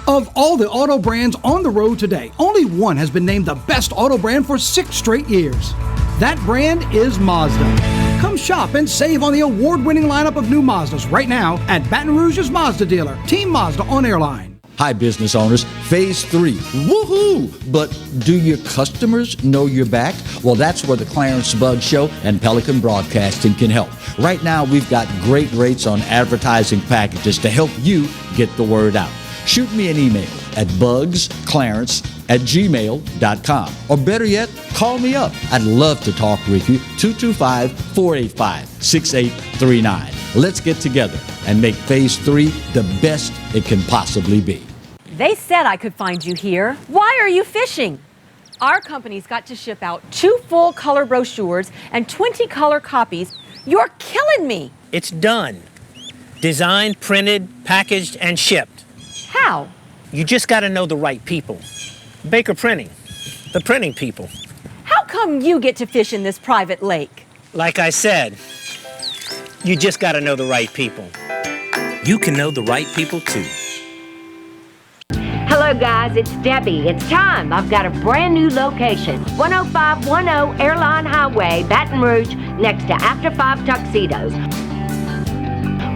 Of all the auto brands on the road today, only one has been named the best auto brand for 6 straight years. That brand is Mazda. Come shop and save on the award-winning lineup of new Mazdas right now at Baton Rouge's Mazda dealer, Team Mazda on Airline. Hi, business owners. Phase 3. Woohoo! But do your customers know you're back? Well, that's where the Clarence Bug Show and Pelican Broadcasting can help. Right now, we've got great rates on advertising packages to help you get the word out. Shoot me an email at bugsclarence@gmail.com. Or better yet, call me up. I'd love to talk with you. 225-485-6839. Let's get together and make Phase 3 the best it can possibly be. They said I could find you here. Why are you fishing? Our company's got to ship out 2 full color brochures and 20 color copies. You're killing me. It's done. Designed, printed, packaged, and shipped. How? You just got to know the right people. Baker Printing, the printing people. How come you get to fish in this private lake? Like I said, you just got to know the right people. You can know the right people too. Hello guys, it's Debbie. It's time. I've got a brand new location. 10510 Airline Highway, Baton Rouge, next to After 5 Tuxedos.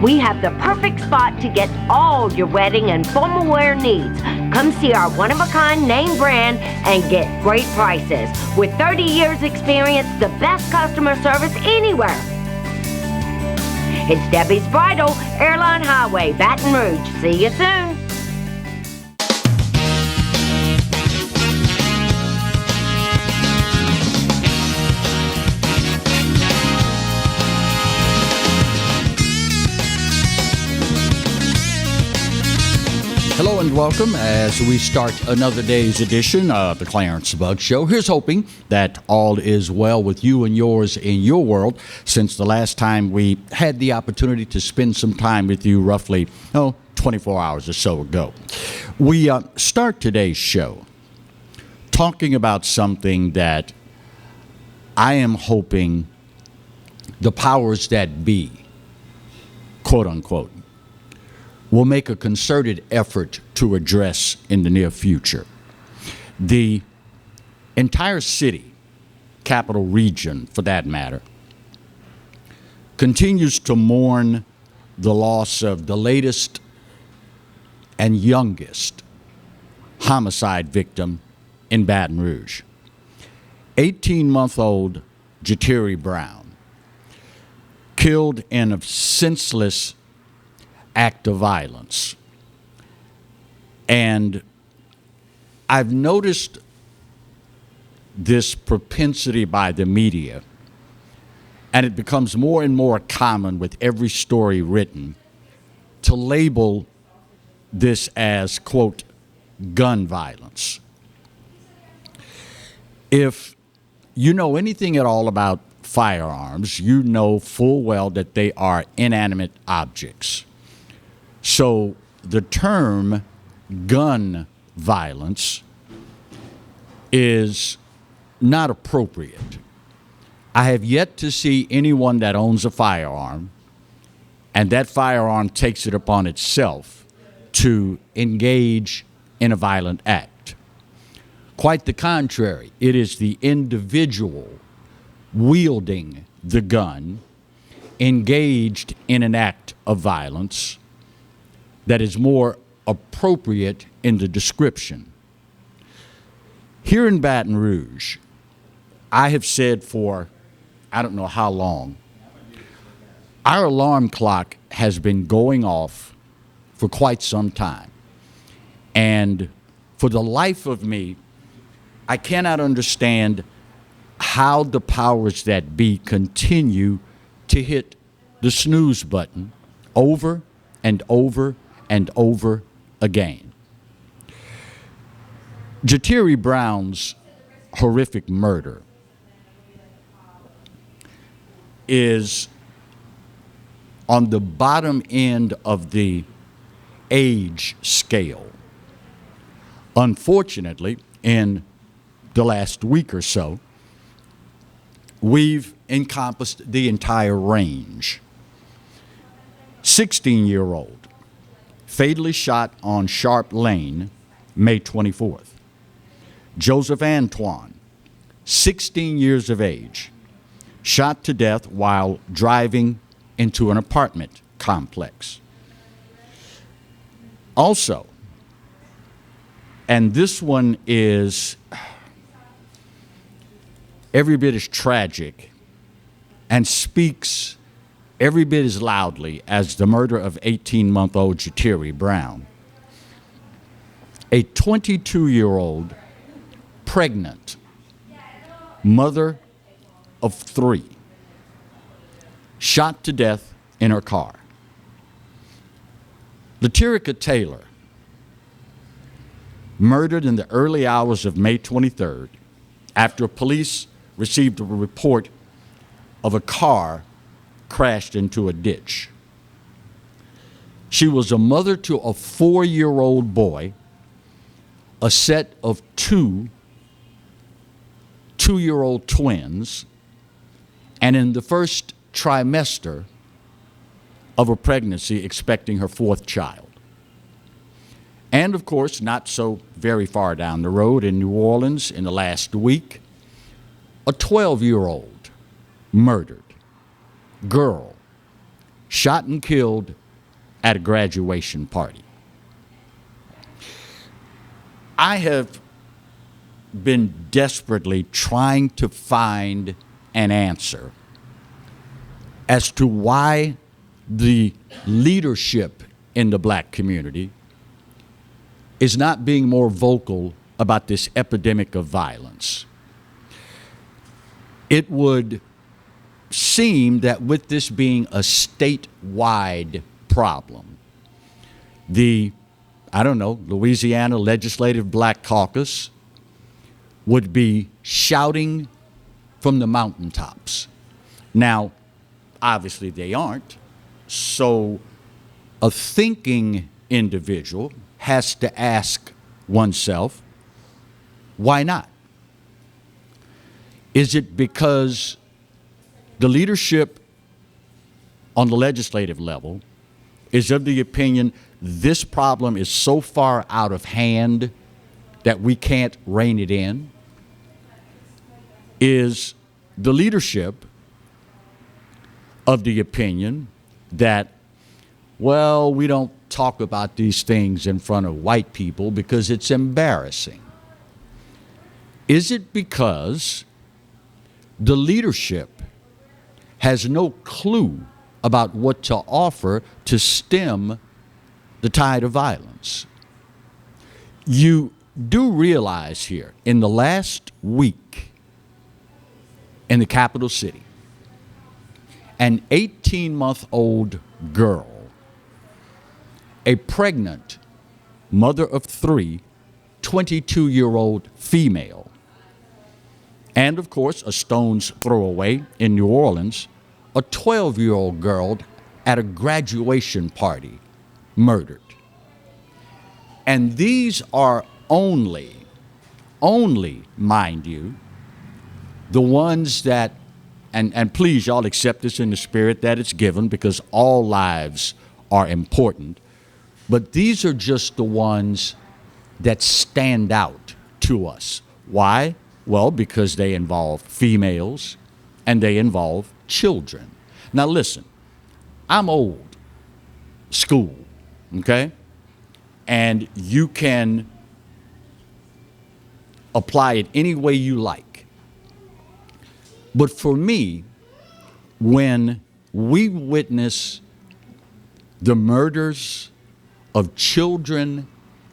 We have the perfect spot to get all your wedding and formal wear needs. Come see our one-of-a-kind name brand and get great prices. With 30 years experience, the best customer service anywhere. It's Debbie's Bridal, Airline Highway, Baton Rouge. See you soon. Hello and welcome as we start another day's edition of the Clarence Bug Show. Here's hoping that all is well with you and yours in your world since the last time we had the opportunity to spend some time with you roughly 24 hours or so ago. We start today's show talking about something that I am hoping the powers that be, quote unquote, will make a concerted effort to address in the near future. The entire city, capital region for that matter, continues to mourn the loss of the latest and youngest homicide victim in Baton Rouge. 18-month-old Jatiri Brown, killed in a senseless act of violence. And I've noticed this propensity by the media, and it becomes more and more common with every story written, to label this as, quote, gun violence. If you know anything at all about firearms, you know full well that they are inanimate objects. So the term gun violence is not appropriate. I have yet to see anyone that owns a firearm and that firearm takes it upon itself to engage in a violent act. Quite the contrary, it is the individual wielding the gun engaged in an act of violence that is more appropriate in the description. Here in Baton Rouge, I have said for I don't know how long, our alarm clock has been going off for quite some time. And for the life of me, I cannot understand how the powers that be continue to hit the snooze button over and over and over again. Jatiri Brown's horrific murder is on the bottom end of the age scale. Unfortunately, in the last week or so, we've encompassed the entire range. 16-year-old, fatally shot on Sharp Lane, May 24th. Joseph Antoine, 16 years of age, shot to death while driving into an apartment complex. Also, and this one is every bit as tragic and speaks every bit as loudly as the murder of 18-month-old Jatiri Brown. A 22-year-old pregnant mother of 3 shot to death in her car. Laterica Taylor, murdered in the early hours of May 23rd after police received a report of a car crashed into a ditch. She was a mother to a 4-year-old boy, a set of 2 2-year-old twins, and in the first trimester of a pregnancy, expecting her 4th child. And of course, not so very far down the road in New Orleans in the last week, a 12-year-old murdered girl shot and killed at a graduation party. I have been desperately trying to find an answer as to why the leadership in the black community is not being more vocal about this epidemic of violence. It would seem that with this being a statewide problem, the, Louisiana Legislative Black Caucus would be shouting from the mountaintops. Now, obviously they aren't, so a thinking individual has to ask oneself, why not? Is it because the leadership on the legislative level is of the opinion this problem is so far out of hand that we can't rein it in? Is the leadership of the opinion that, well, we don't talk about these things in front of white people because it's embarrassing? Is it because the leadership has no clue about what to offer to stem the tide of violence? You do realize here, in the last week in the capital city, an 18-month-old girl, a pregnant mother of 3, 22-year-old female, and of course, a stone's throw away in New Orleans, a 12-year-old girl at a graduation party murdered. And these are only, mind you, the ones that, and please y'all accept this in the spirit that it's given because all lives are important, but these are just the ones that stand out to us. Why? Well, because they involve females and they involve children. Now listen, I'm old school, okay? And you can apply it any way you like. But for me, when we witness the murders of children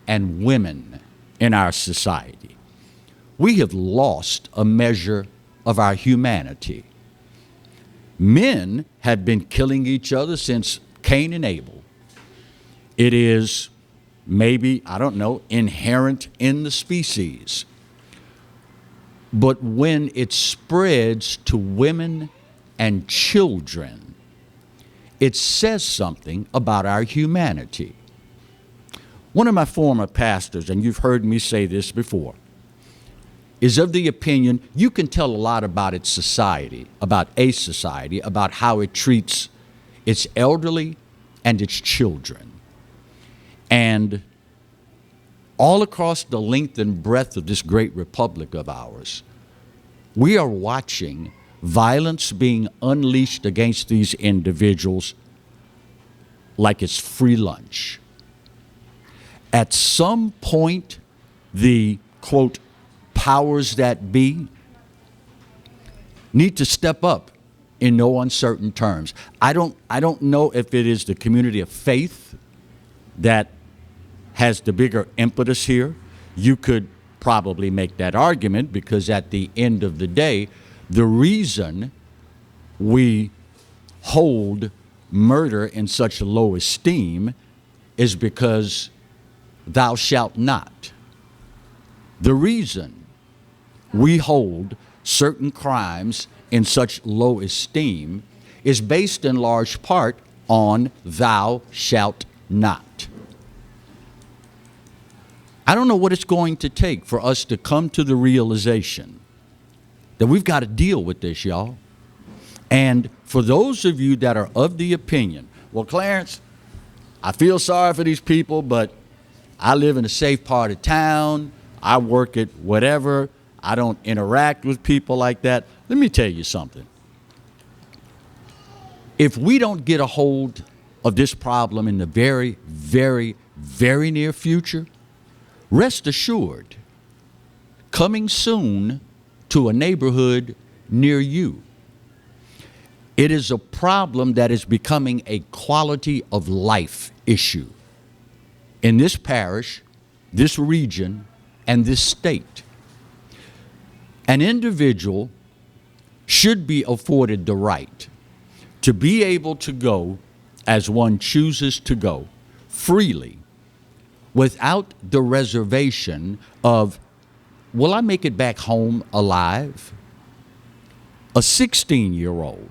and women in our society, we have lost a measure of our humanity. Men have been killing each other since Cain and Abel. It is maybe, I don't know, inherent in the species. But when it spreads to women and children, it says something about our humanity. One of my former pastors, and you've heard me say this before, is of the opinion you can tell a lot about its society, about a society, about how it treats its elderly and its children. And all across the length and breadth of this great republic of ours, we are watching violence being unleashed against these individuals like it's free lunch. At some point, the, quote, powers that be need to step up in no uncertain terms. I don't know if it is the community of faith that has the bigger impetus here. You could probably make that argument because at the end of the day, the reason we hold murder in such low esteem is because thou shalt not. The reason we hold certain crimes in such low esteem is based in large part on thou shalt not. I don't know what it's going to take for us to come to the realization that we've got to deal with this, y'all. And for those of you that are of the opinion, well, Clarence, I feel sorry for these people, but I live in a safe part of town. I work at whatever. I don't interact with people like that. Let me tell you something. If we don't get a hold of this problem in the very, very, very near future, rest assured, coming soon to a neighborhood near you. It is a problem that is becoming a quality of life issue in this parish, this region, and this state. An individual should be afforded the right to be able to go as one chooses to go freely without the reservation of, will I make it back home alive? A 16-year-old,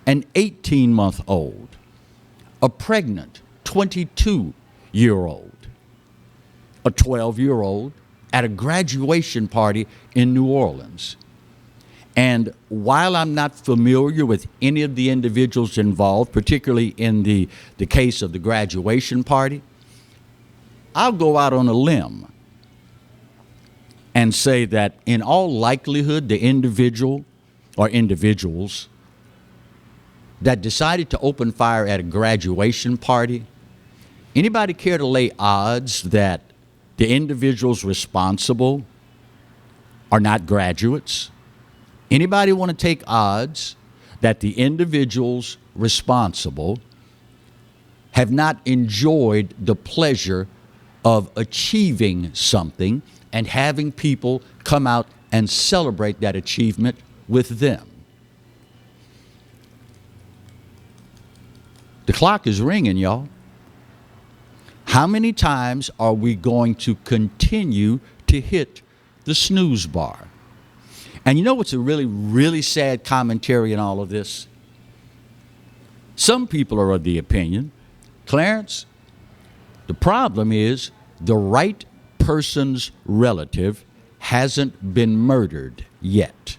an 18-month-old, a pregnant 22-year-old, a 12-year-old at a graduation party in New Orleans. And while I'm not familiar with any of the individuals involved, particularly in the case of the graduation party, I'll go out on a limb and say that in all likelihood, the individual or individuals that decided to open fire at a graduation party, anybody care to lay odds that the individuals responsible are not graduates? Anybody want to take odds that the individuals responsible have not enjoyed the pleasure of achieving something and having people come out and celebrate that achievement with them? The clock is ringing, y'all. How many times are we going to continue to hit the snooze bar? And you know what's a really, really sad commentary in all of this? Some people are of the opinion, Clarence, the problem is the right person's relative hasn't been murdered yet.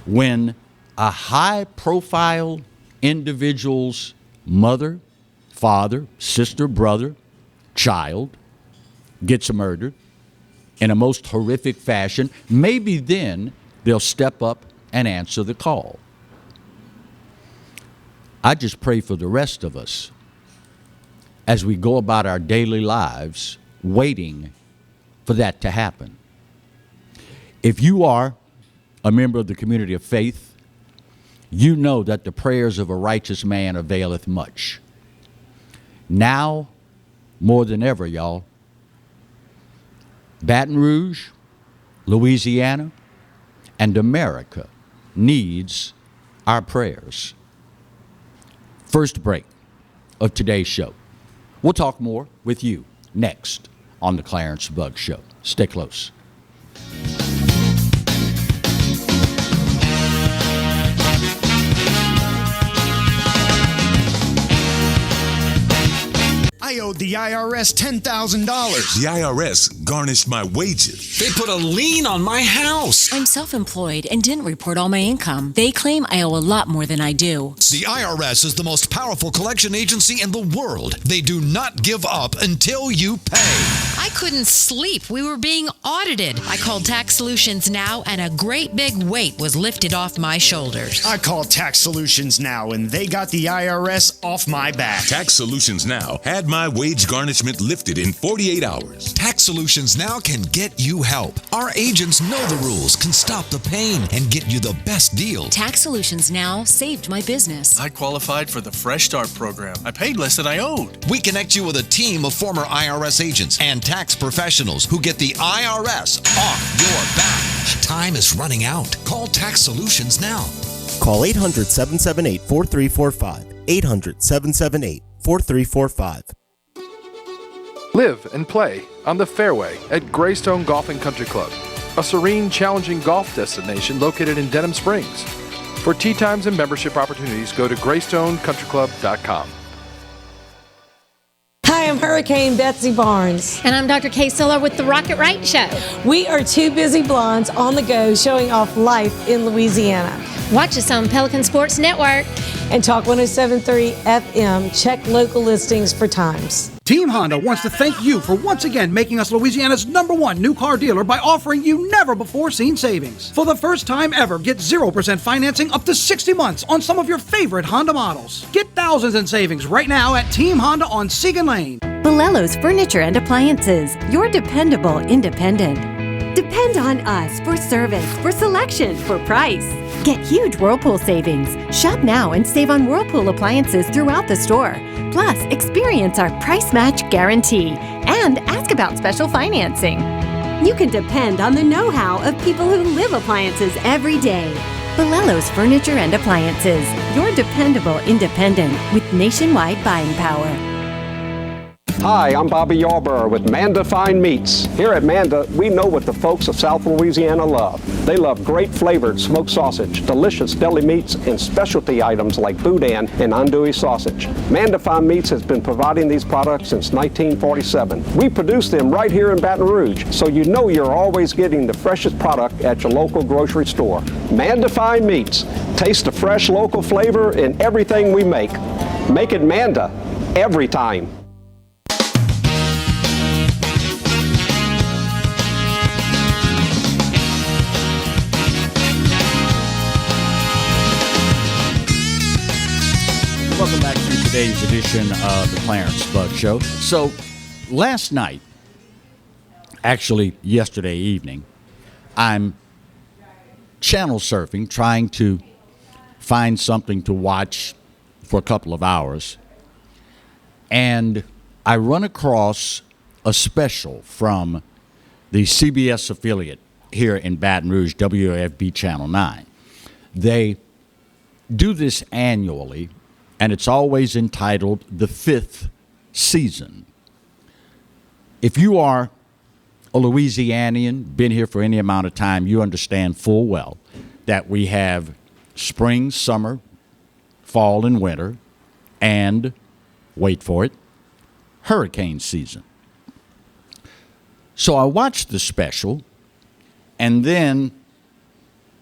When a high-profile individual's mother, father, sister, brother, child gets murdered in a most horrific fashion, maybe then they'll step up and answer the call. I just pray for the rest of us as we go about our daily lives waiting for that to happen. If you are a member of the community of faith, you know that the prayers of a righteous man availeth much. Now, more than ever, y'all, Baton Rouge, Louisiana, and America needs our prayers. First break of today's show. We'll talk more with you next on the Clarence Bug Show. Stay close. I owed the IRS $10,000. The IRS garnished my wages. They put a lien on my house. I'm self-employed and didn't report all my income. They claim I owe a lot more than I do. The IRS is the most powerful collection agency in the world. They do not give up until you pay. I couldn't sleep. We were being audited. I called Tax Solutions Now, and a great big weight was lifted off my shoulders. I called Tax Solutions Now, and they got the IRS off my back. Tax Solutions Now had my wage garnishment lifted in 48 hours. Tax Solutions Now can get you help. Our agents know the rules, can stop the pain, and get you the best deal. Tax Solutions Now saved my business. I qualified for the Fresh Start program. I paid less than I owed. We connect you with a team of former IRS agents and tax professionals who get the IRS off your back. Time is running out. Call Tax Solutions now. Call 800-778-4345. 800-778-4345. Live and play on the fairway at Greystone Golf and Country Club, a serene, challenging golf destination located in Denham Springs. For tee times and membership opportunities, go to GreystoneCountryClub.com. Hi, I'm Hurricane Betsy Barnes. And I'm Dr. Kay Siller with The Rocket Right Show. We are two busy blondes on the go showing off life in Louisiana. Watch us on Pelican Sports Network. And Talk 107.3 FM. Check local listings for times. Team Honda wants to thank you for once again making us Louisiana's #1 new car dealer by offering you never-before-seen savings. For the first time ever, get 0% financing up to 60 months on some of your favorite Honda models. Get thousands in savings right now at Team Honda on Segan Lane. Bellello's Furniture and Appliances, your dependable independent. Depend on us for service, for selection, for price. Get huge Whirlpool savings. Shop now and save on Whirlpool appliances throughout the store. Plus, experience our price match guarantee and ask about special financing. You can depend on the know-how of people who live appliances every day. Bellello's Furniture and Appliances, your dependable independent with nationwide buying power. Hi, I'm Bobby Yarborough with Manda Fine Meats. Here at Manda, we know what the folks of South Louisiana love. They love great flavored smoked sausage, delicious deli meats, and specialty items like boudin and andouille sausage. Manda Fine Meats has been providing these products since 1947. We produce them right here in Baton Rouge, so you know you're always getting the freshest product at your local grocery store. Manda Fine Meats. Taste the fresh local flavor in everything we make. Make it Manda every time. Welcome back to today's edition of the Clarence Bug Show. So, last night, actually yesterday evening, I'm channel surfing, trying to find something to watch for a couple of hours, and I run across a special from the CBS affiliate here in Baton Rouge, WFB Channel 9. They do this annually, and it's always entitled The Fifth Season. If you are a Louisianian, been here for any amount of time, you understand full well that we have spring, summer, fall, and winter, and, wait for it, hurricane season. So I watched the special, and then,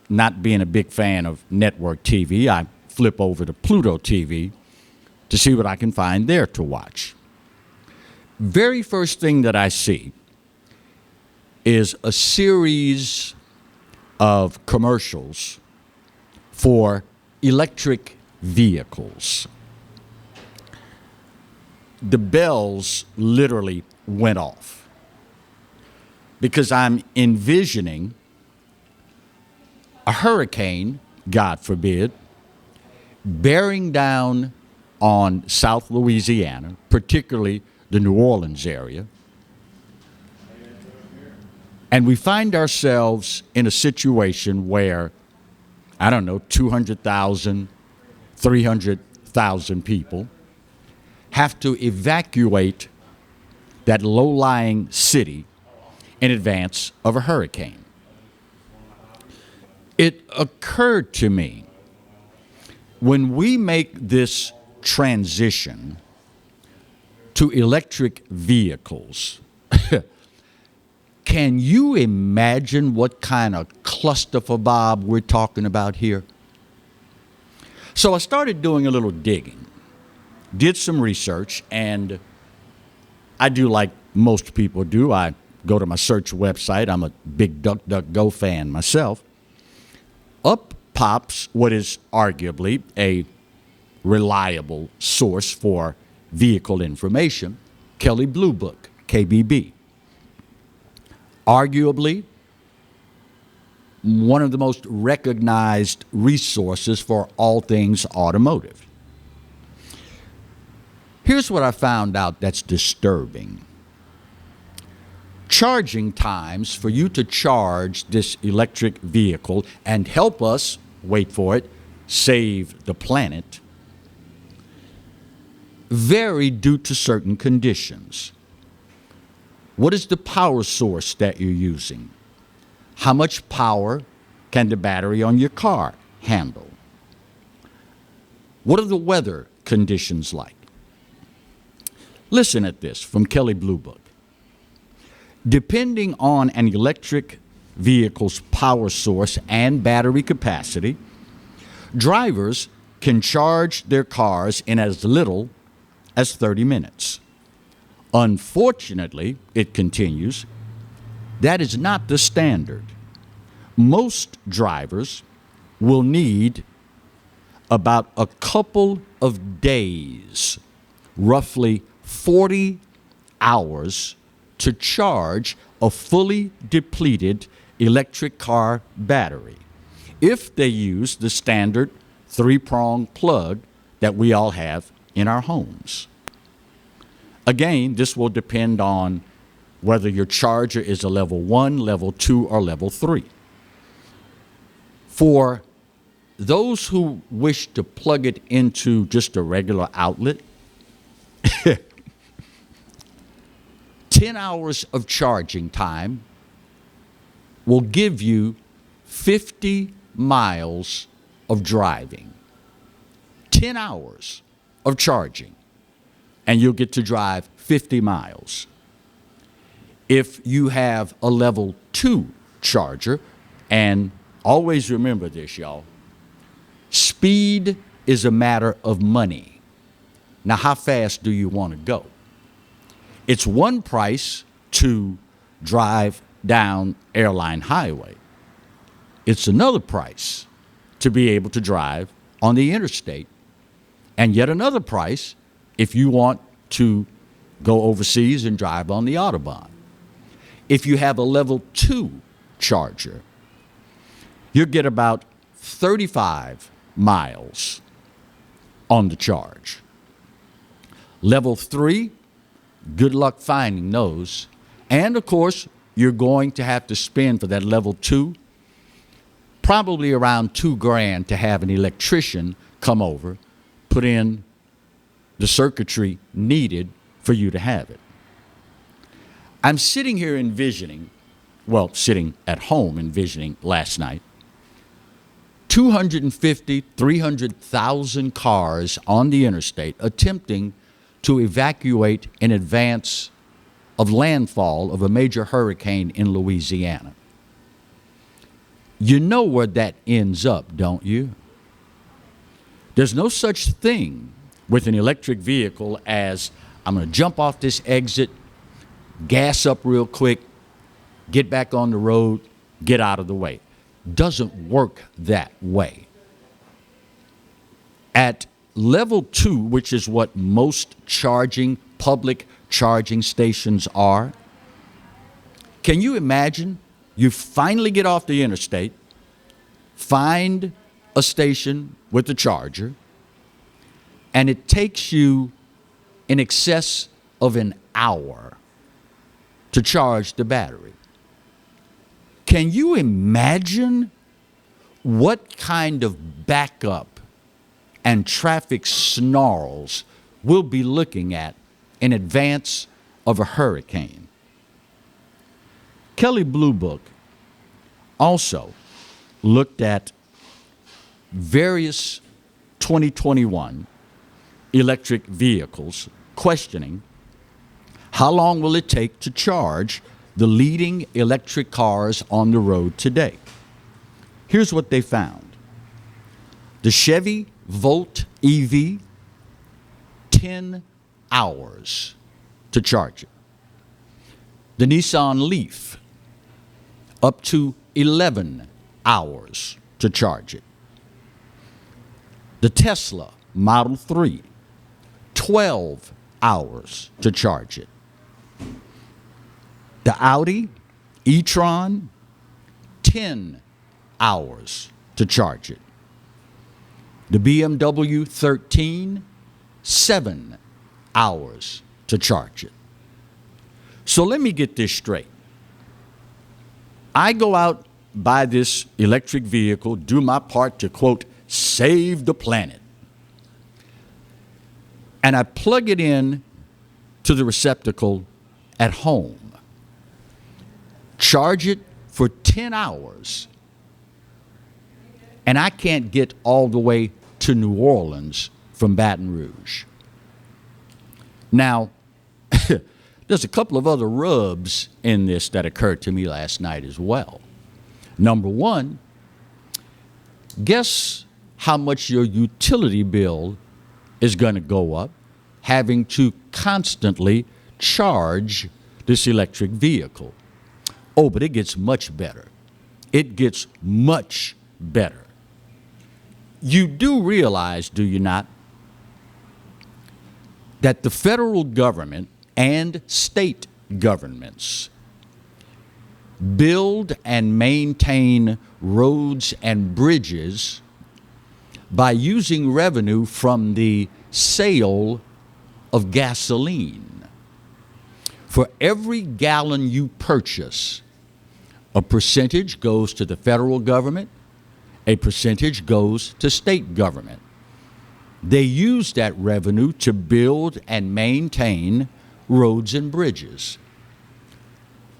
not being a big fan of network TV, I flip over to Pluto TV to see what I can find there to watch. Very first thing that I see is a series of commercials for electric vehicles. The bells literally went off because I'm envisioning a hurricane, God forbid, bearing down on South Louisiana, particularly the New Orleans area. And we find ourselves in a situation where, I don't know, 200,000, 300,000 people have to evacuate that low-lying city in advance of a hurricane. It occurred to me, when we make this transition to electric vehicles, can you imagine what kind of clusterfubob we're talking about here? So I started doing a little digging, did some research, and I do like most people do. I go to my search website. I'm a big DuckDuckGo fan myself. Up pops what is arguably a reliable source for vehicle information, Kelley Blue Book, KBB. Arguably one of the most recognized resources for all things automotive. Here's what I found out that's disturbing. Charging times for you to charge this electric vehicle and help us, wait for it, save the planet, vary due to certain conditions. What is the power source that you're using? How much power can the battery on your car handle? What are the weather conditions like? Listen at this from Kelley Blue Book. Depending on an electric vehicle's power source and battery capacity, drivers can charge their cars in as little as 30 minutes. Unfortunately, it continues, that is not the standard. Most drivers will need about a couple of days, roughly 40 hours, to charge a fully depleted electric car battery if they use the standard 3-prong plug that we all have in our homes. Again, this will depend on whether your charger is a level 1, level 2, or level 3. For those who wish to plug it into just a regular outlet, 10 hours of charging time will give you 50 miles of driving. 10 hours of charging, and you'll get to drive 50 miles. If you have a level 2 charger, and always remember this, y'all, speed is a matter of money. Now, how fast do you want to go? It's one price to drive down Airline Highway. It's another price to be able to drive on the interstate, and yet another price if you want to go overseas and drive on the Autobahn. If you have a level 2 charger, you get about 35 miles on the charge. Level 3, good luck finding those. And of course, you're going to have to spend for that level 2 probably around $2,000 to have an electrician come over, put in the circuitry needed for you to have it. I'm sitting here envisioning, sitting at home envisioning last night, 250, 300,000 cars on the interstate attempting to evacuate in advance of landfall of a major hurricane in Louisiana. You know where that ends up, don't you? There's no such thing with an electric vehicle as, I'm going to jump off this exit, gas up real quick, get back on the road, get out of the way. Doesn't work that way. At level 2, which is what most public charging stations are, can you imagine you finally get off the interstate, find a station with a charger, and it takes you in excess of an hour to charge the battery? Can you imagine what kind of backup and traffic snarls we'll be looking at in advance of a hurricane. Kelley Blue Book also looked at various 2021 electric vehicles, questioning how long will it take to charge the leading electric cars on the road today. Here's what they found. The Chevy Volt EV, 10 hours to charge it. The Nissan Leaf, up to 11 hours to charge it. The Tesla Model 3, 12 hours to charge it. The Audi e-tron, 10 hours to charge it. The BMW 13, 7 hours to charge it. So let me get this straight. I go out, buy this electric vehicle, do my part to, quote, save the planet. And I plug it in to the receptacle at home. Charge it for 10 hours. And I can't get all the way to New Orleans from Baton Rouge. Now, there's a couple of other rubs in this that occurred to me last night as well. Number one, guess how much your utility bill is going to go up having to constantly charge this electric vehicle. Oh, but it gets much better. It gets much better. You do realize, do you not, that the federal government and state governments build and maintain roads and bridges by using revenue from the sale of gasoline. For every gallon you purchase, a percentage goes to the federal government, a percentage goes to state government. They use that revenue to build and maintain roads and bridges.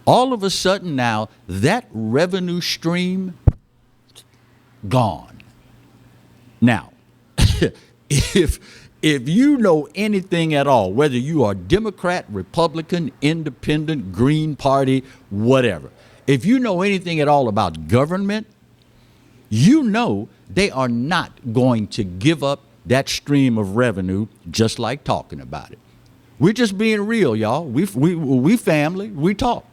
All of a sudden now, that revenue stream, gone. Now, if you know anything at all, whether you are Democrat, Republican, Independent, Green Party, whatever, if you know anything at all about government, you know they are not going to give up that stream of revenue just like talking about it. We're just being real, y'all. We family, we talk.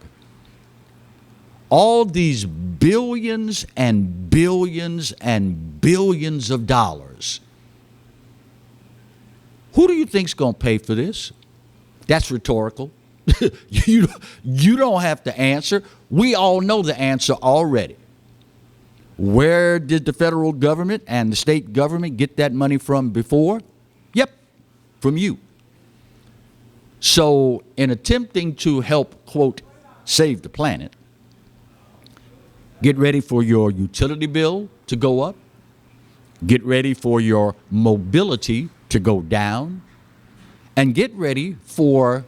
All these billions and billions and billions of dollars. Who do you think's going to pay for this? That's rhetorical. You don't have to answer. We all know the answer already. Where did the federal government and the state government get that money from before? Yep, from you. So in attempting to help, quote, save the planet, get ready for your utility bill to go up. Get ready for your mobility to go down. And get ready for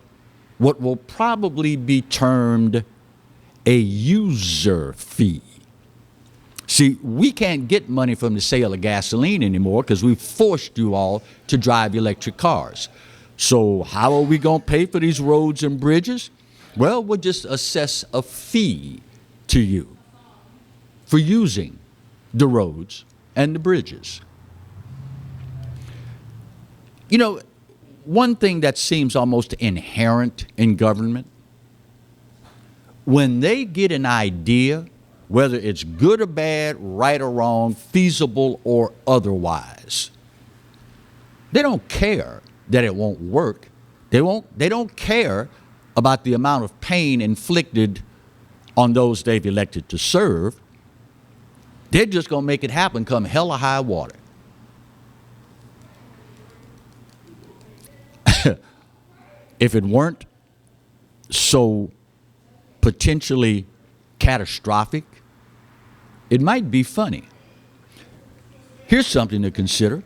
what will probably be termed a user fee. See, we can't get money from the sale of gasoline anymore because we've forced you all to drive electric cars. So how are we going to pay for these roads and bridges? Well, we'll just assess a fee to you for using the roads and the bridges. You know, one thing that seems almost inherent in government, when they get an idea, whether it's good or bad, right or wrong, feasible or otherwise, they don't care that it won't work. They don't care about the amount of pain inflicted on those they've elected to serve. They're just going to make it happen come hell or high water. If it weren't so potentially catastrophic, it might be funny. Here's something to consider.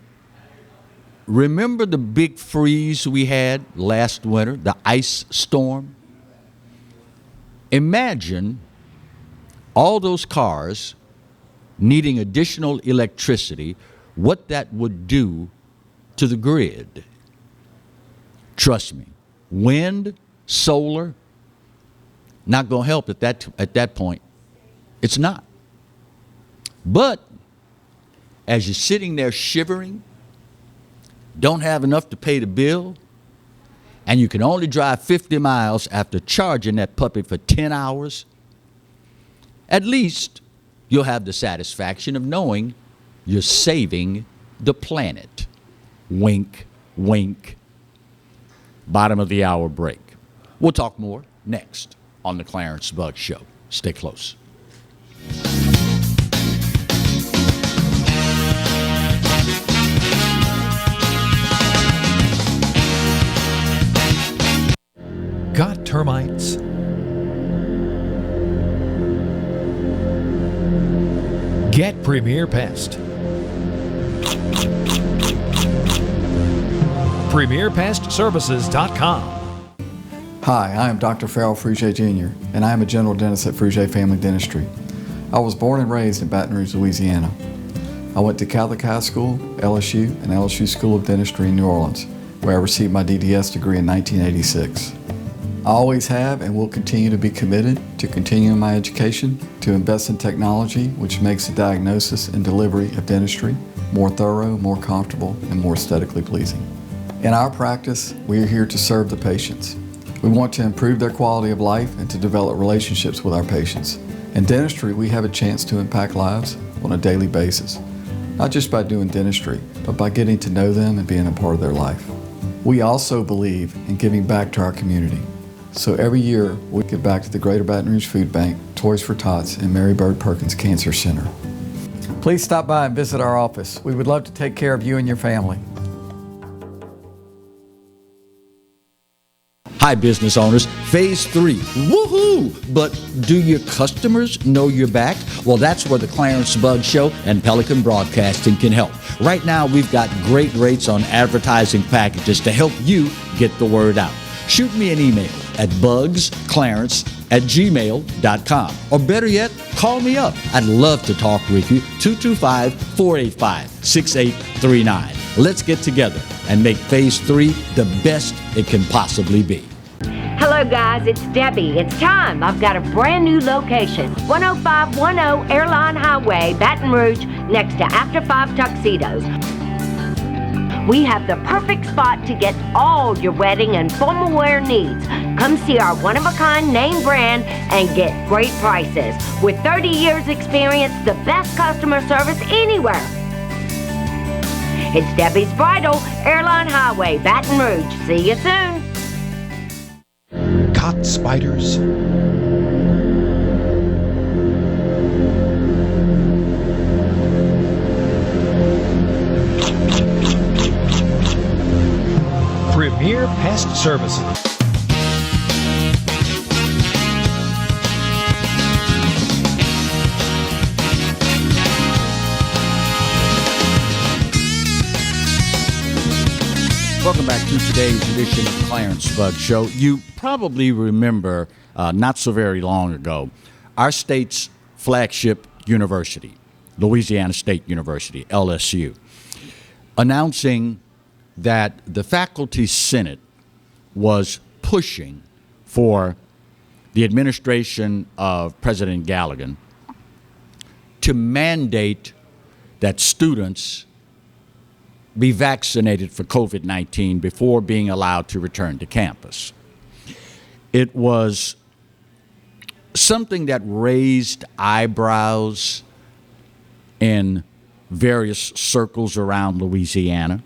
remember the big freeze we had last winter, the ice storm? Imagine all those cars needing additional electricity, what that would do to the grid. Trust me, wind, solar, not going to help at that point. It's not. But as you're sitting there shivering, don't have enough to pay the bill, and you can only drive 50 miles after charging that puppy for 10 hours, at least you'll have the satisfaction of knowing you're saving the planet. Wink, wink. Bottom of the hour break. We'll talk more next on the Clarence Bugg Show. Stay close. Got termites? Get Premier Pest. PremierPestServices.com. Hi, I am Dr. Farrell Frugier Jr., and I am a general dentist at Frugier Family Dentistry. I was born and raised in Baton Rouge, Louisiana. I went to Catholic High School, LSU, and LSU School of Dentistry in New Orleans, where I received my DDS degree in 1986. I always have and will continue to be committed to continuing my education, to invest in technology which makes the diagnosis and delivery of dentistry more thorough, more comfortable, and more aesthetically pleasing. In our practice, we are here to serve the patients. We want to improve their quality of life and to develop relationships with our patients. In dentistry, we have a chance to impact lives on a daily basis, not just by doing dentistry, but by getting to know them and being a part of their life. We also believe in giving back to our community. So every year, we give back to the Greater Baton Rouge Food Bank, Toys for Tots, and Mary Bird Perkins Cancer Center. Please stop by and visit our office. We would love to take care of you and your family. Hi, business owners. Phase 3. Woohoo! But do your customers know you're back? Well, that's where the Clarence Bugg Show and Pelican Broadcasting can help. Right now, we've got great rates on advertising packages to help you get the word out. Shoot me an email at bugsclarence@gmail.com. Or better yet, call me up. I'd love to talk with you. 225-485-6839. Let's get together and make Phase 3 the best it can possibly be. Hello guys, it's Debbie. It's time. I've got a brand new location. 10510 Airline Highway, Baton Rouge, next to After 5 Tuxedos. We have the perfect spot to get all your wedding and formal wear needs. Come see our one-of-a-kind name brand and get great prices. With 30 years experience, the best customer service anywhere. It's Debbie's Bridal, Airline Highway, Baton Rouge. See you soon. Caught spiders? Premier Pest Services. Welcome back to today's edition of Clarence Bugg Show. You probably remember not so very long ago, our state's flagship university, Louisiana State University, LSU, announcing that the faculty senate was pushing for the administration of President Galligan to mandate that students be vaccinated for COVID-19 before being allowed to return to campus. It was something that raised eyebrows in various circles around Louisiana.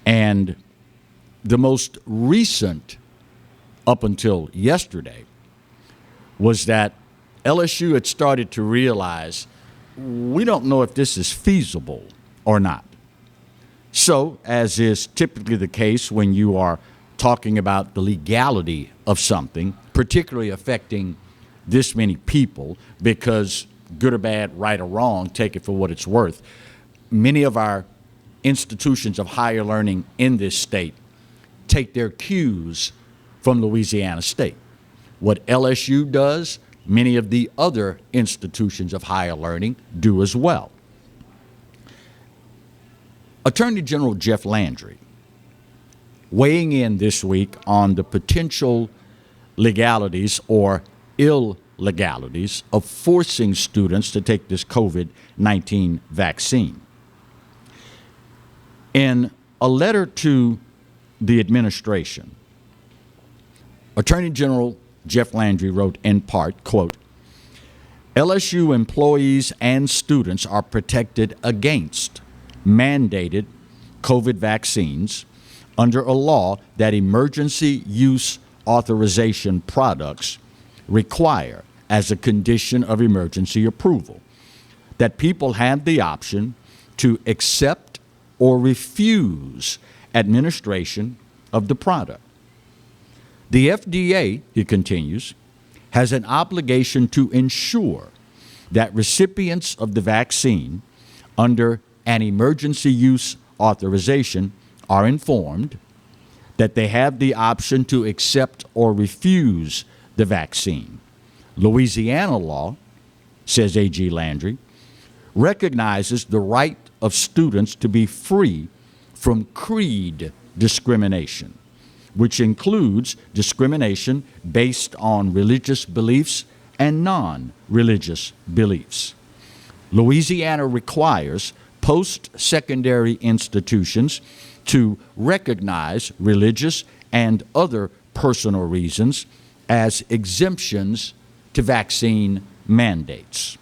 And the most recent, up until yesterday, was that LSU had started to realize we don't know if this is feasible or not. So, as is typically the case when you are talking about the legality of something, particularly affecting this many people, because good or bad, right or wrong, take it for what it's worth, many of our institutions of higher learning in this state take their cues from Louisiana State. What LSU does, many of the other institutions of higher learning do as well. Attorney General Jeff Landry, weighing in this week on the potential legalities or illegalities of forcing students to take this COVID-19 vaccine. In a letter to the administration, Attorney General Jeff Landry wrote in part, quote, LSU employees and students are protected against mandated COVID vaccines under a law that emergency use authorization products require as a condition of emergency approval, that people have the option to accept or refuse administration of the product. The FDA, he continues, has an obligation to ensure that recipients of the vaccine under an emergency use authorization are informed that they have the option to accept or refuse the vaccine. Louisiana law, says A.G. Landry, recognizes the right of students to be free from creed discrimination, which includes discrimination based on religious beliefs and non-religious beliefs. Louisiana requires post-secondary institutions to recognize religious and other personal reasons as exemptions to vaccine mandates.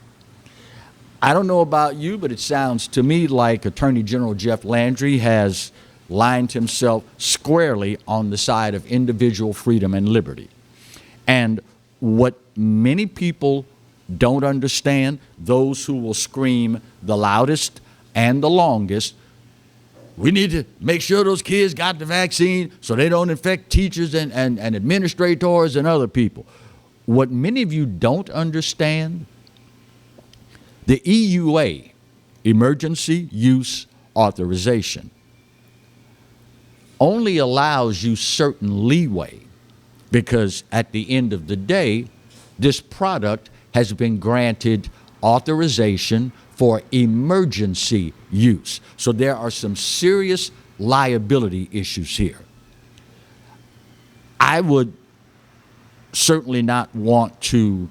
I don't know about you, but it sounds to me like Attorney General Jeff Landry has lined himself squarely on the side of individual freedom and liberty. And what many people don't understand, those who will scream the loudest and the longest, we need to make sure those kids got the vaccine so they don't infect teachers and administrators and other people. What many of you don't understand, the EUA, Emergency Use Authorization, only allows you certain leeway because at the end of the day, this product has been granted authorization for emergency use. So there are some serious liability issues here. I would certainly not want to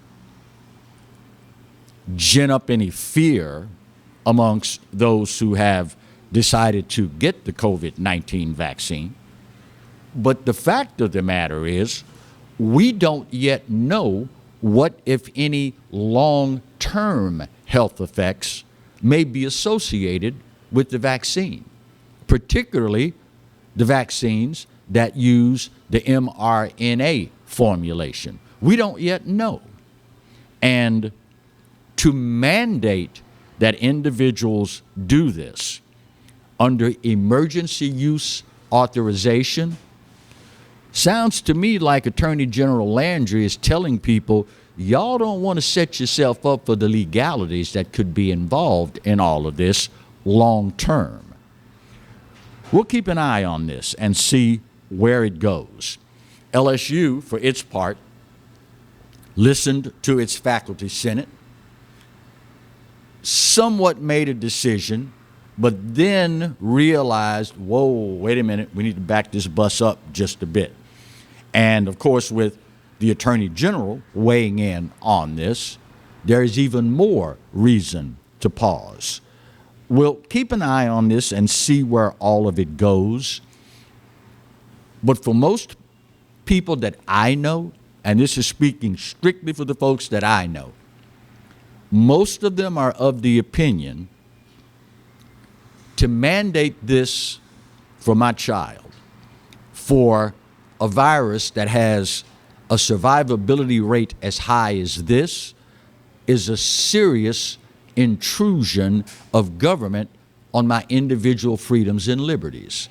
gin up any fear amongst those who have decided to get the COVID-19 vaccine. But the fact of the matter is, we don't yet know what, if any, long-term health effects may be associated with the vaccine, particularly the vaccines that use the mRNA formulation. We don't yet know. And to mandate that individuals do this under emergency use authorization sounds to me like Attorney General Landry is telling people, y'all don't want to set yourself up for the legalities that could be involved in all of this long term. We'll keep an eye on this and see where it goes. LSU, for its part, listened to its faculty senate, somewhat made a decision, but then realized, whoa, wait a minute, we need to back this bus up just a bit. And of course, with the Attorney General weighing in on this, there is even more reason to pause. We'll keep an eye on this and see where all of it goes. But for most people that I know, and this is speaking strictly for the folks that I know, most of them are of the opinion to mandate this for my child, for a virus that has a survivability rate as high as this, is a serious intrusion of government on my individual freedoms and liberties.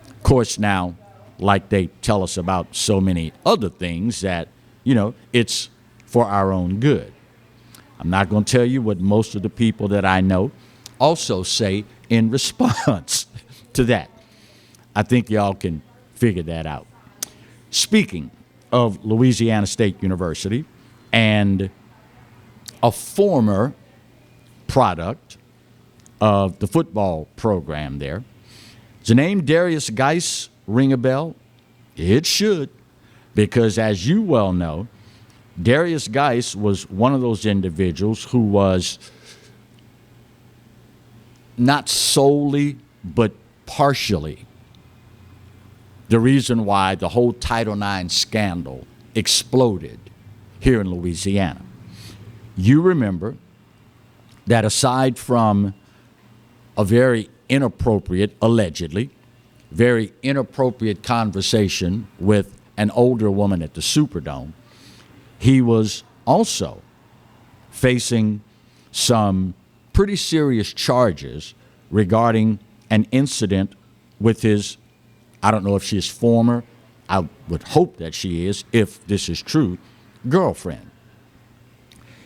Of course, now, like they tell us about so many other things, that, it's for our own good. I'm not going to tell you what most of the people that I know also say in response to that. I think y'all can figure that out. Speaking of Louisiana State University and a former product of the football program there, does the name Darius Geis ring a bell? It should, because as you well know, Darius Geis was one of those individuals who was not solely but partially the reason why the whole Title IX scandal exploded here in Louisiana. You remember that aside from a very inappropriate, allegedly, very inappropriate conversation with an older woman at the Superdome, he was also facing some pretty serious charges regarding an incident with his, I don't know if she is former, I would hope that she is, if this is true, girlfriend.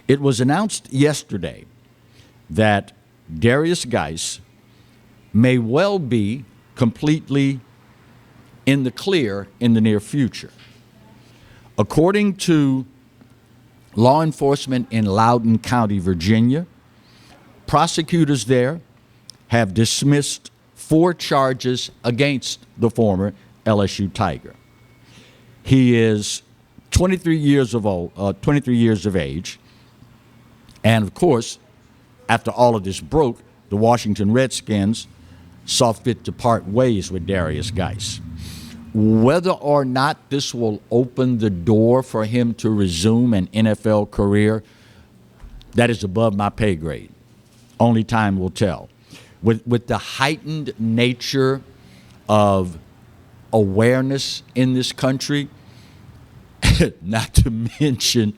It was announced yesterday that Darius Geis may well be completely in the clear in the near future. According to law enforcement in Loudoun County, Virginia, prosecutors there have dismissed 4 charges against the former LSU Tiger. He is 23 years of age, and of course, after all of this broke, the Washington Redskins saw fit to part ways with Darius Geis. Whether or not this will open the door for him to resume an NFL career, that is above my pay grade. Only time will tell. With the heightened nature of awareness in this country, not to mention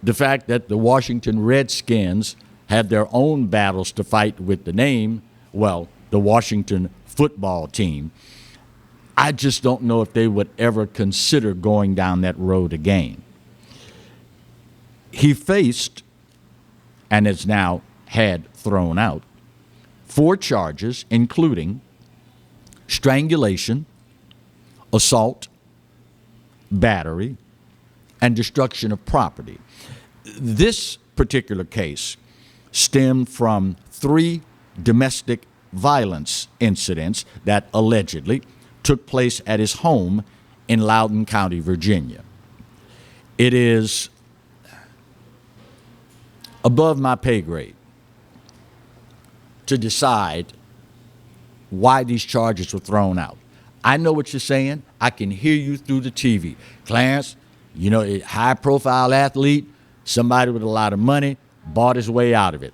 the fact that the Washington Redskins have their own battles to fight with the name, well, the Washington football team. I just don't know if they would ever consider going down that road again. He faced, and is now had thrown out, 4 charges, including strangulation, assault, battery, and destruction of property. This particular case stemmed from 3 domestic violence incidents that allegedly took place at his home in Loudoun County, Virginia. It is above my pay grade to decide why these charges were thrown out. I know what you're saying. I can hear you through the TV. Clarence, you know, a high-profile athlete, somebody with a lot of money, bought his way out of it.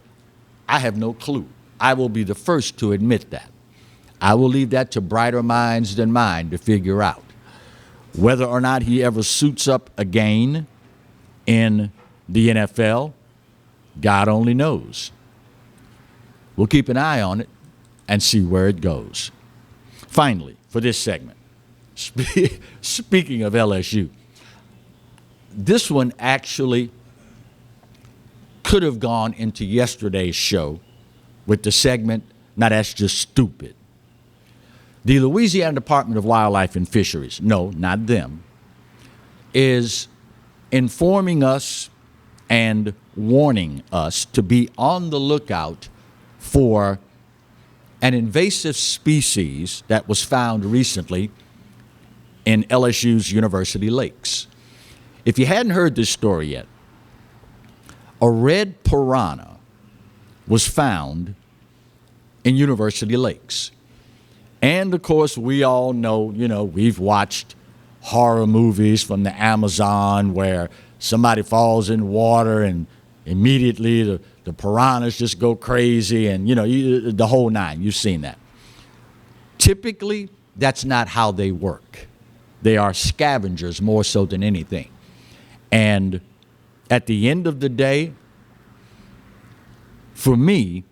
I have no clue. I will be the first to admit that. I will leave that to brighter minds than mine to figure out. Whether or not he ever suits up again in the NFL, God only knows. We'll keep an eye on it and see where it goes. Finally, for this segment, speaking of LSU, this one actually could have gone into yesterday's show with the segment, "Now that's just stupid." The Louisiana Department of Wildlife and Fisheries, no, not them, is informing us and warning us to be on the lookout for an invasive species that was found recently in LSU's University Lakes. If you hadn't heard this story yet, a red piranha was found in University Lakes. And of course, we all know, we've watched horror movies from the Amazon where somebody falls in water and immediately the piranhas just go crazy and, the whole nine. You've seen that. Typically, that's not how they work. They are scavengers more so than anything. And at the end of the day, for me,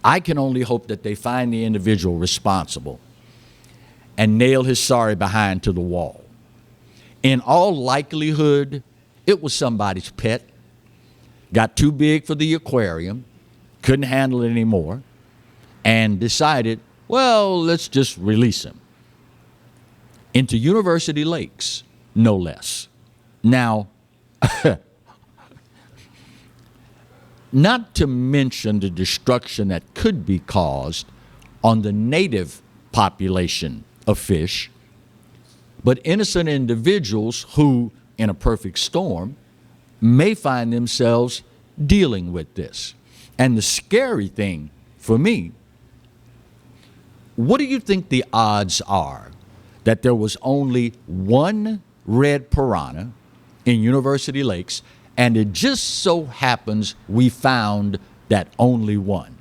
I can only hope that they find the individual responsible and nail his sorry behind to the wall. In all likelihood, it was somebody's pet, got too big for the aquarium, couldn't handle it anymore, and decided, well, let's just release them into university lakes, no less. Now, not to mention the destruction that could be caused on the native population of fish, but innocent individuals who, in a perfect storm, may find themselves dealing with this. And the scary thing for me, what do you think the odds are that there was only one red piranha in University Lakes, and it just so happens we found that only one?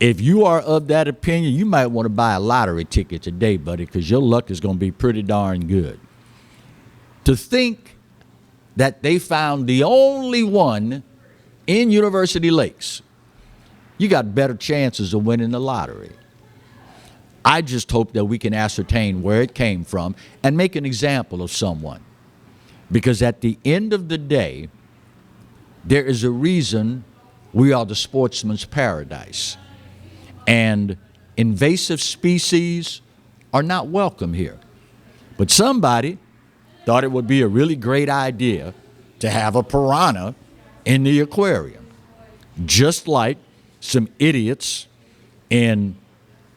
If you are of that opinion, you might want to buy a lottery ticket today, buddy, because your luck is going to be pretty darn good. To think that they found the only one in University Lakes, you got better chances of winning the lottery. I just hope that we can ascertain where it came from and make an example of someone. Because at the end of the day, there is a reason we are the sportsman's paradise. And invasive species are not welcome here. But somebody thought it would be a really great idea to have a piranha in the aquarium. Just like some idiots in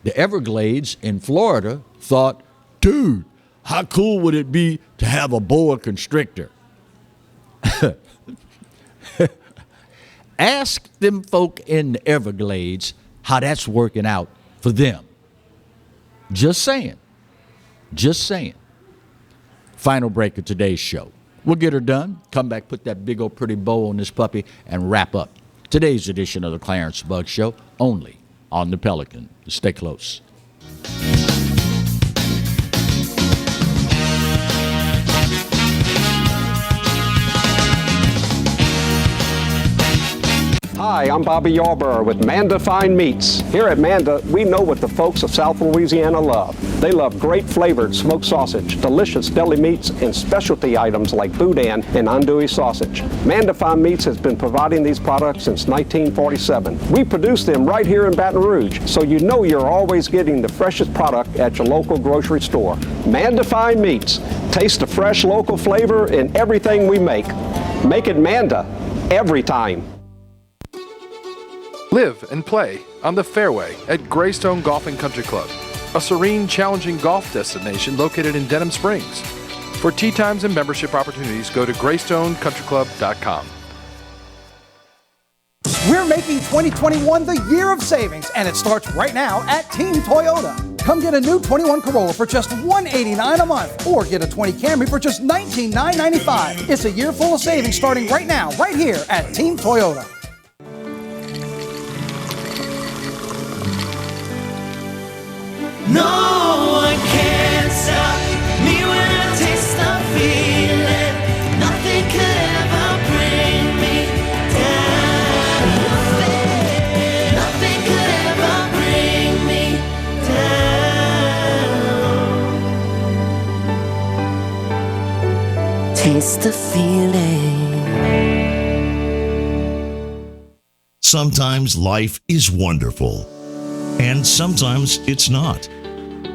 the Everglades in Florida thought, dude, how cool would it be to have a boa constrictor? Ask them folk in the Everglades how that's working out for them. Just saying. Just saying. Final break of today's show. We'll get her done, come back, put that big old pretty bow on this puppy, and wrap up today's edition of the Clarence Bug Show, only on the Pelican. Stay close. Hi, I'm Bobby Yarborough with Manda Fine Meats. Here at Manda, we know what the folks of South Louisiana love. They love great flavored smoked sausage, delicious deli meats, and specialty items like boudin and andouille sausage. Manda Fine Meats has been providing these products since 1947. We produce them right here in Baton Rouge, so you know you're always getting the freshest product at your local grocery store. Manda Fine Meats. Taste the fresh local flavor in everything we make. Make it Manda every time. Live and play on the fairway at Greystone Golf and Country Club, a serene, challenging golf destination located in Denham Springs. For tee times and membership opportunities, go to GreystonecountryClub.com. We're making 2021 the year of savings, and it starts right now at Team Toyota. Come get a new 21 Corolla for just $189 a month, or get a 20 Camry for just $19,995. It's a year full of savings starting right now, right here at Team Toyota. No one can stop me when I taste the feeling. Nothing could ever bring me down. Nothing could ever bring me down. Taste the feeling. Sometimes life is wonderful, and sometimes it's not.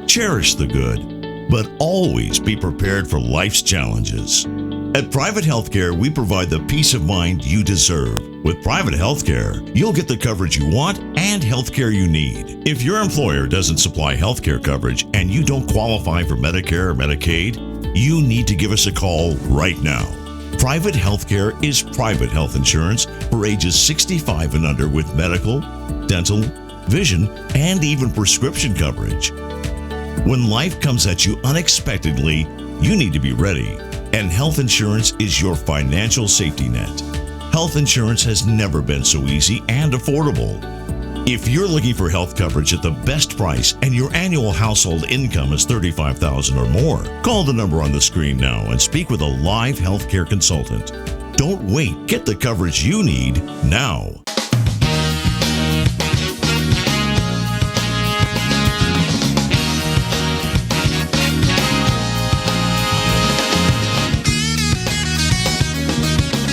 Cherish the good, but always be prepared for life's challenges. At Private Healthcare, we provide the peace of mind you deserve. With Private Healthcare, you'll get the coverage you want and healthcare you need. If your employer doesn't supply healthcare coverage and you don't qualify for Medicare or Medicaid, you need to give us a call right now. Private Healthcare is private health insurance for ages 65 and under with medical, dental, vision, and even prescription coverage. When life comes at you unexpectedly, you need to be ready, and health insurance is your financial safety net. Health insurance has never been so easy and affordable. If you're looking for health coverage at the best price and your annual household income is $35,000 or more, call the number on the screen now and speak with a live healthcare consultant. Don't wait. Get the coverage you need now.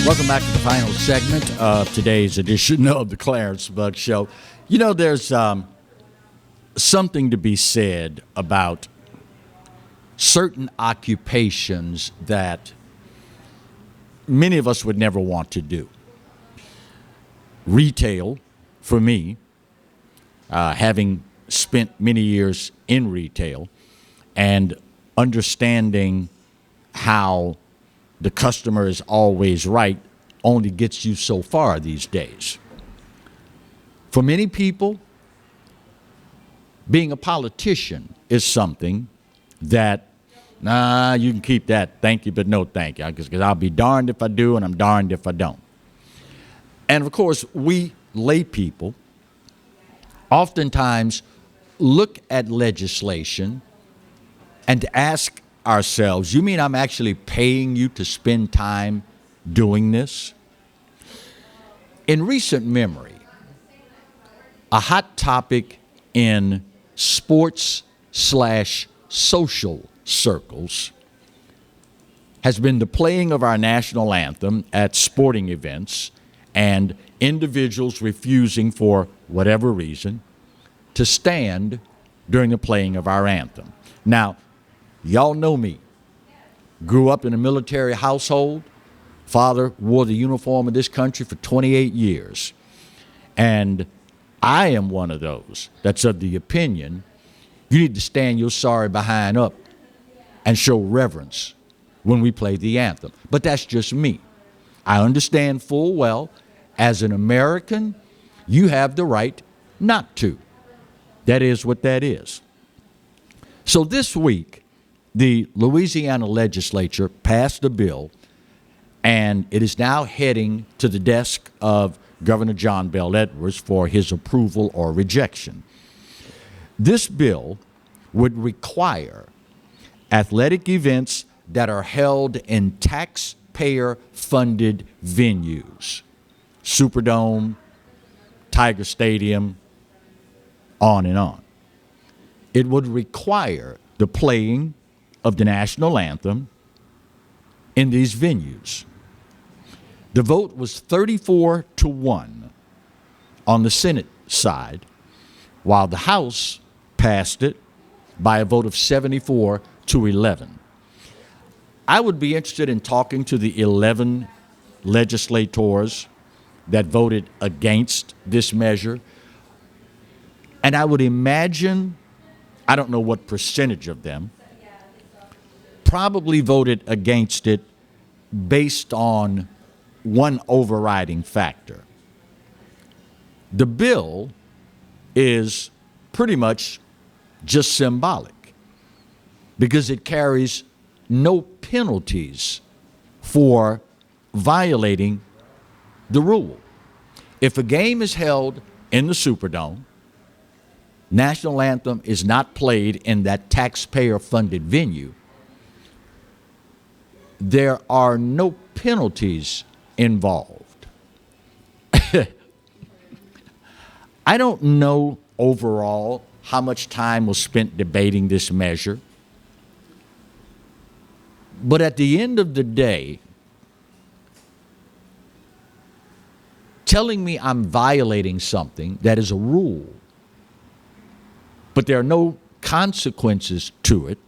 Welcome back to the final segment of today's edition of the Clarence Buck Show. You know, there's something to be said about certain occupations that many of us would never want to do. Retail, for me, having spent many years in retail and understanding how the customer is always right only gets you so far these days. For many people, being a politician is something that, you can keep that, thank you, but no thank you, because I'll be darned if I do and I'm darned if I don't. And of course, we lay people oftentimes look at legislation and ask ourselves, you mean I'm actually paying you to spend time doing this? In recent memory, a hot topic in sports/social circles has been the playing of our national anthem at sporting events and individuals refusing, for whatever reason, to stand during the playing of our anthem. Now, y'all know me. Grew up in a military household. Father wore the uniform of this country for 28 years. And I am one of those that's of the opinion you need to stand your sorry behind up and show reverence when we play the anthem. But that's just me. I understand full well, as an American, you have the right not to. That is what that is. So this week, the Louisiana legislature passed a bill, and it is now heading to the desk of Governor John Bel Edwards for his approval or rejection. This bill would require athletic events that are held in taxpayer-funded venues, Superdome, Tiger Stadium, on and on. It would require the playing of the national anthem in these venues. The vote was 34-1 on the Senate side, while the House passed it by a vote of 74-11. I would be interested in talking to the 11 legislators that voted against this measure. And I would imagine, I don't know what percentage of them, probably voted against it based on one overriding factor. The bill is pretty much just symbolic because it carries no penalties for violating the rule. If a game is held in the Superdome, national anthem is not played in that taxpayer-funded venue, there are no penalties involved. I don't know overall how much time was spent debating this measure, but at the end of the day, telling me I'm violating something that is a rule, but there are no consequences to it,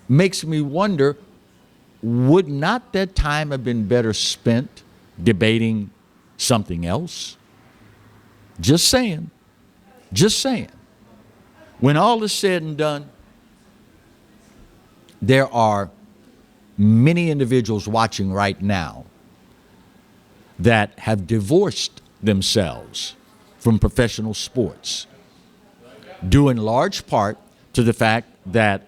makes me wonder, would not that time have been better spent debating something else? Just saying. Just saying. When all is said and done, there are many individuals watching right now that have divorced themselves from professional sports, due in large part to the fact that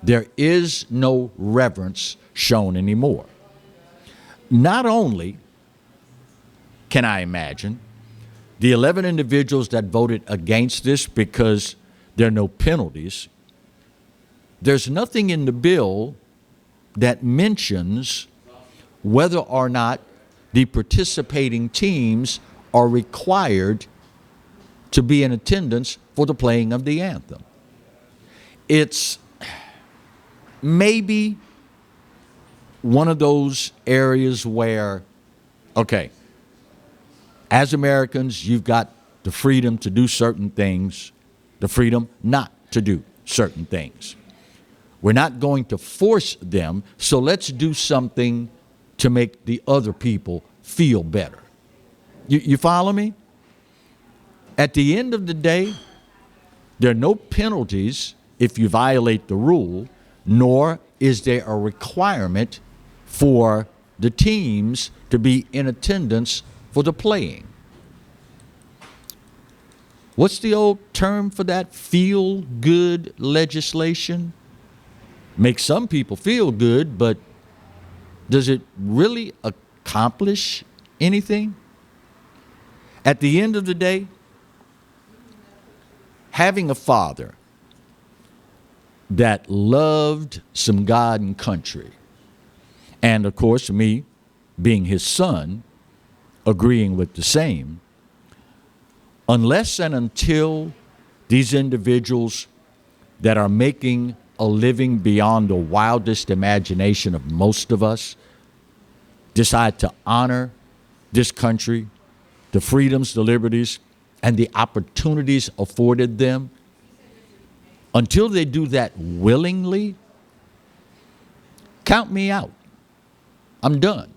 there is no reverence shown anymore. Not only can I imagine the 11 individuals that voted against this because there are no penalties, there's nothing in the bill that mentions whether or not the participating teams are required to be in attendance for the playing of the anthem. It's maybe one of those areas where, okay, as Americans, you've got the freedom to do certain things, the freedom not to do certain things. We're not going to force them, so let's do something to make the other people feel better. You follow me? At the end of the day, there are no penalties if you violate the rule, nor is there a requirement for the teams to be in attendance for the playing. What's the old term for that? Feel-good legislation? Makes some people feel good, but does it really accomplish anything? At the end of the day, having a father that loved some God and country, and of course me being his son, agreeing with the same, unless and until these individuals that are making a living beyond the wildest imagination of most of us decide to honor this country, the freedoms, the liberties, and the opportunities afforded them, until they do that willingly, count me out. I'm done.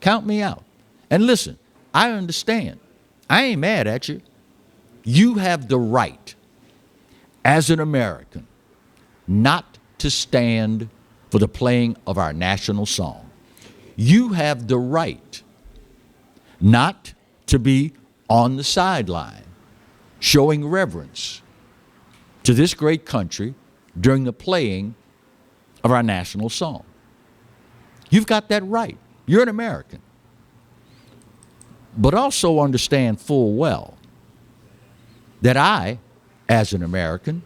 Count me out. And listen, I understand. I ain't mad at you. You have the right, as an American, not to stand for the playing of our national song. You have the right not to be on the sideline showing reverence to this great country during the playing of our national song. You've got that right. You're an American. But also understand full well that I, as an American,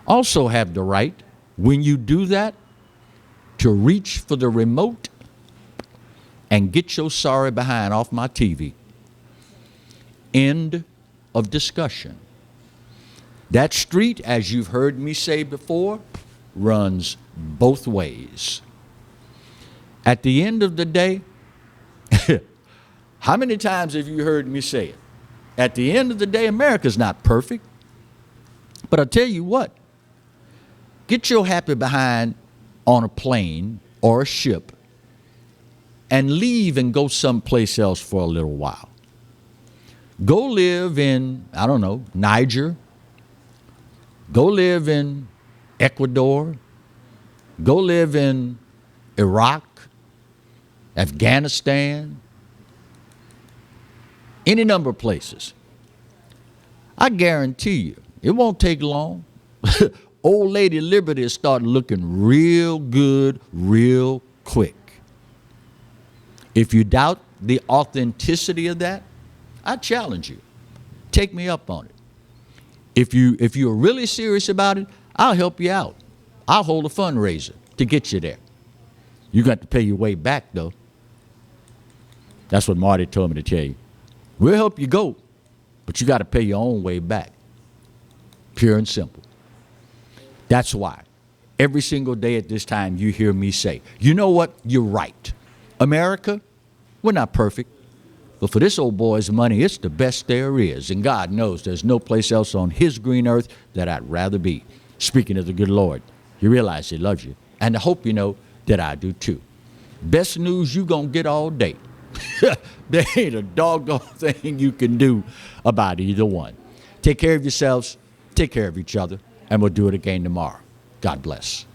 also have the right, when you do that, to reach for the remote and get your sorry behind off my TV. End of discussion. That street, as you've heard me say before, runs both ways. At the end of the day, how many times have you heard me say it? At the end of the day, America's not perfect. But I'll tell you what, get your happy behind on a plane or a ship and leave and go someplace else for a little while. Go live in, I don't know, Niger. Go live in Ecuador. Go live in Iraq, Afghanistan, any number of places. I guarantee you, it won't take long. Old Lady Liberty is starting looking real good, real quick. If you doubt the authenticity of that, I challenge you. Take me up on it. If you're really serious about it, I'll help you out. I'll hold a fundraiser to get you there. You got to pay your way back, though. That's what Marty told me to tell you. We'll help you go, but you got to pay your own way back. Pure and simple. That's why every single day at this time you hear me say, you know what? You're right. America, we're not perfect. But for this old boy's money, it's the best there is. And God knows there's no place else on his green earth that I'd rather be. Speaking of the good Lord, you realize he loves you. And I hope you know that I do too. Best news you gonna get all day. There ain't a doggone thing you can do about either one. Take care of yourselves, take care of each other, and we'll do it again tomorrow. God bless.